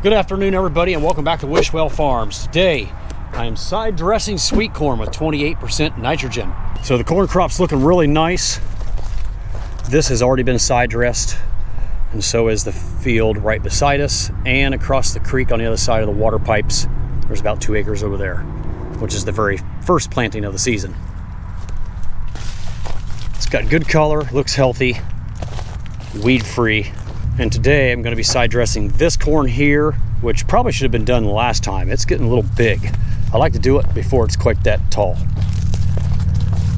Good afternoon, everybody, and welcome back to Wishwell Farms. Today, I am side dressing sweet corn with 28% nitrogen. So the corn crop's looking really nice. This has already been side dressed, and so is the field right beside us and across the creek on the other side of the water pipes. There's about 2 acres over there, which is the very first planting of the season. It's got good color, looks healthy, weed-free. And today I'm going to be side dressing this corn here, which probably should have been done last time. It's getting a little big. I like to do it before it's quite that tall.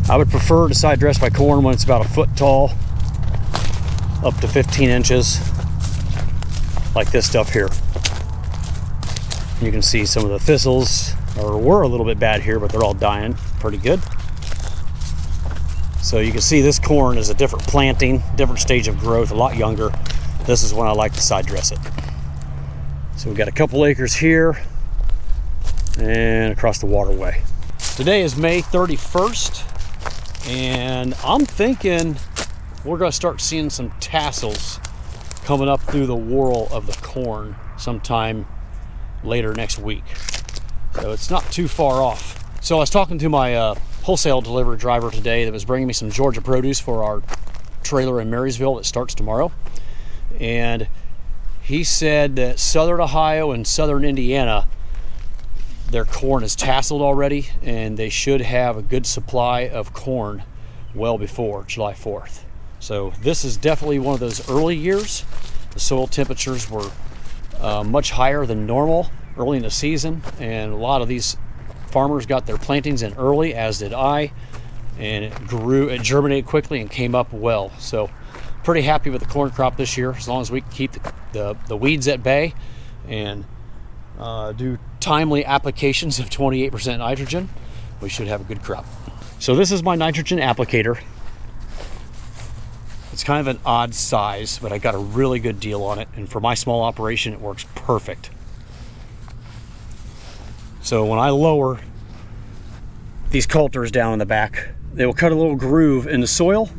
I would prefer to side dress my corn when it's about a foot tall, up to 15 inches, like this stuff here. You can see some of the thistles were a little bit bad here, but they're all dying pretty good. So you can see this corn is a different planting, different stage of growth, a lot younger. This is when I like to side dress it. So we've got a couple acres here and across the waterway. Today is May 31st, and I'm thinking we're gonna start seeing some tassels coming up through the whorl of the corn sometime later next week. So it's not too far off. So I was talking to my wholesale delivery driver today that was bringing me some Georgia produce for our trailer in Marysville that starts tomorrow. And he said that southern Ohio and southern Indiana, their corn is tasseled already, and they should have a good supply of corn well before July 4th. So this is definitely one of those early years. The soil temperatures were much higher than normal early in the season, and a lot of these farmers got their plantings in early, as did I, and it germinated quickly and came up well. So pretty happy with the corn crop this year. As long as we keep the weeds at bay and do timely applications of 28% nitrogen, we should have a good crop. So this is my nitrogen applicator. It's kind of an odd size, but I got a really good deal on it, and for my small operation it works perfect. So when I lower these coulters down in the back, they will cut a little groove in the soil,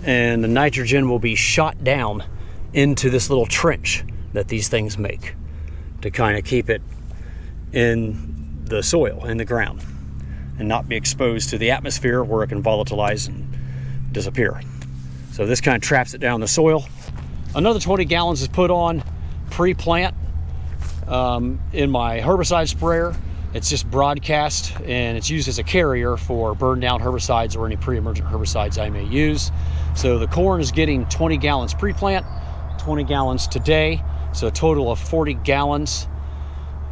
and the nitrogen will be shot down into this little trench that these things make to kind of keep it in the soil, in the ground, and not be exposed to the atmosphere where it can volatilize and disappear. So this kind of traps it down in the soil. Another 20 gallons is put on pre-plant in my herbicide sprayer. It's just broadcast, and it's used as a carrier for burn down herbicides or any pre-emergent herbicides I may use. So the corn is getting 20 gallons pre-plant, 20 gallons today, so a total of 40 gallons,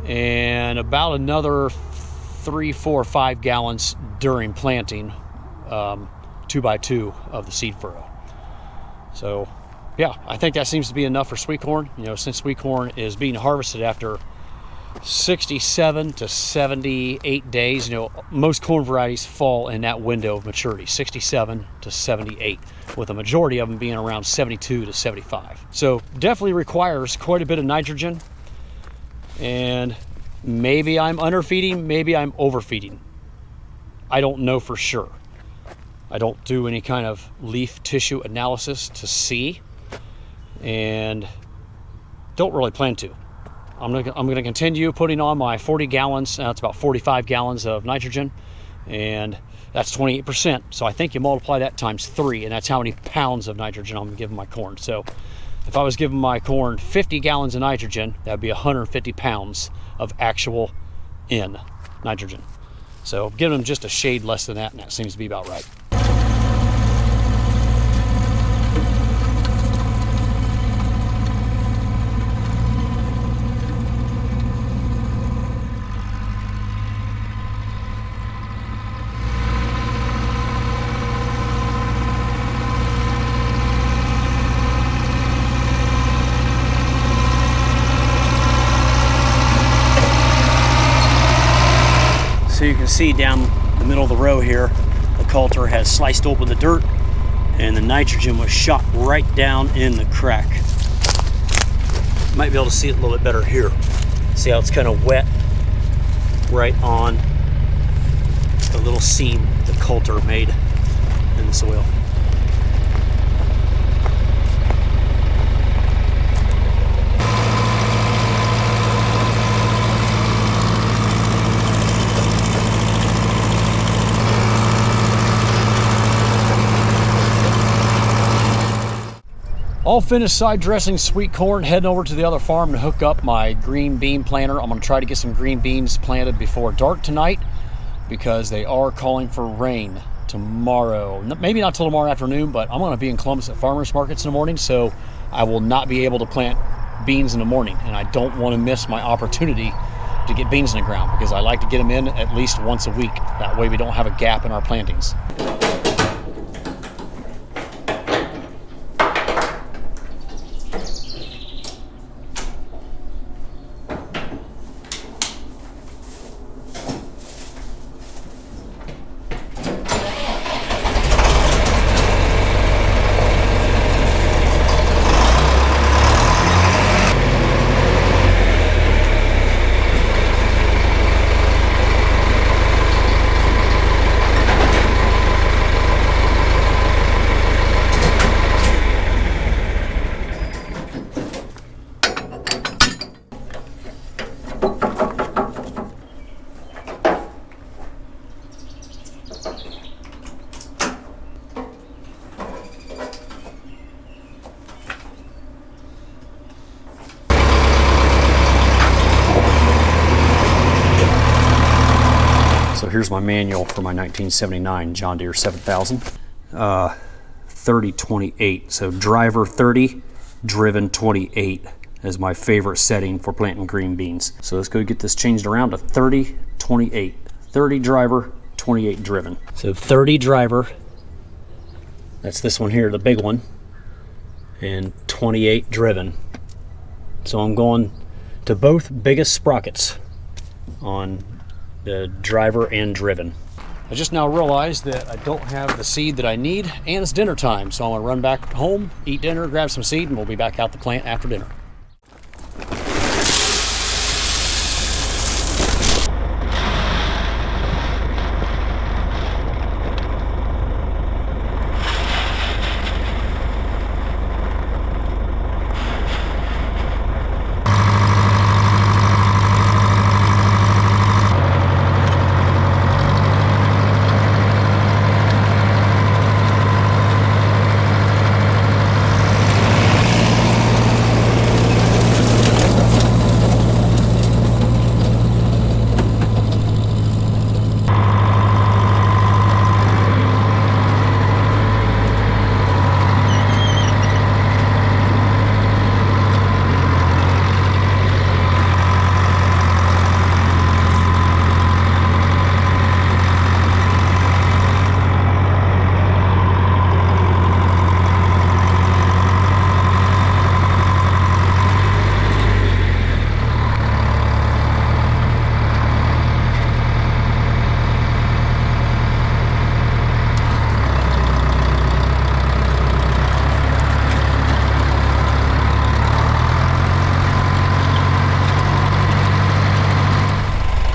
and about another 3, 4, 5 gallons during planting, 2x2 of the seed furrow. So yeah, I think that seems to be enough for sweet corn. You know, since sweet corn is being harvested after 67 to 78 days. You know, most corn varieties fall in that window of maturity, 67 to 78, with a majority of them being around 72 to 75. So definitely requires quite a bit of nitrogen, and maybe I'm underfeeding, maybe I'm overfeeding. I don't know for sure. I don't do any kind of leaf tissue analysis to see, and don't really plan to. I'm gonna continue putting on my 40 gallons. That's about 45 gallons of nitrogen, and that's 28%. So I think you multiply that times 3, and that's how many pounds of nitrogen I'm giving my corn. So if I was giving my corn 50 gallons of nitrogen, that'd be 150 pounds of actual in nitrogen. So giving them just a shade less than that, and that seems to be about right. So you can see down the middle of the row here, the coulter has sliced open the dirt, and the nitrogen was shot right down in the crack. Might be able to see it a little bit better here. See how it's kind of wet right on the little seam the coulter made in the soil. All finished side dressing sweet corn, heading over to the other farm to hook up my green bean planter. I'm going to try to get some green beans planted before dark tonight because they are calling for rain tomorrow. Maybe not till tomorrow afternoon, but I'm going to be in Columbus at farmers markets in the morning, so I will not be able to plant beans in the morning, and I don't want to miss my opportunity to get beans in the ground because I like to get them in at least once a week. That way we don't have a gap in our plantings. So here's my manual for my 1979 John Deere 7000. 30-28. So driver 30, driven 28 is my favorite setting for planting green beans. So let's go get this changed around to 30-28. 30 driver, 28 driven. So 30 driver, that's this one here, the big one, and 28 driven. So I'm going to both biggest sprockets on the driver and driven. I just now realized that I don't have the seed that I need, and it's dinner time, so I'm gonna run back home, eat dinner, grab some seed, and we'll be back out the plant after dinner.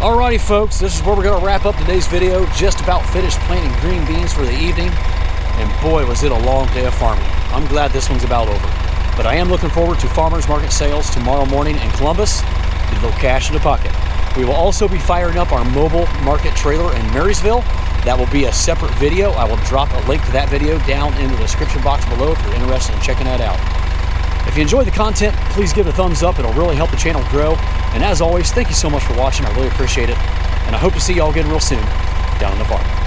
Alrighty folks, this is where we're going to wrap up today's video. Just about finished planting green beans for the evening, and boy was it a long day of farming. I'm glad this one's about over, but I am looking forward to farmers market sales tomorrow morning in Columbus. Get a little cash in the pocket. We will also be firing up our mobile market trailer in Marysville. That will be a separate video. I will drop a link to that video down in the description box below if you're interested in checking that out. If you enjoyed the content, please give it a thumbs up. It'll really help the channel grow. And as always, thank you so much for watching. I really appreciate it. And I hope to see y'all again real soon down on the farm.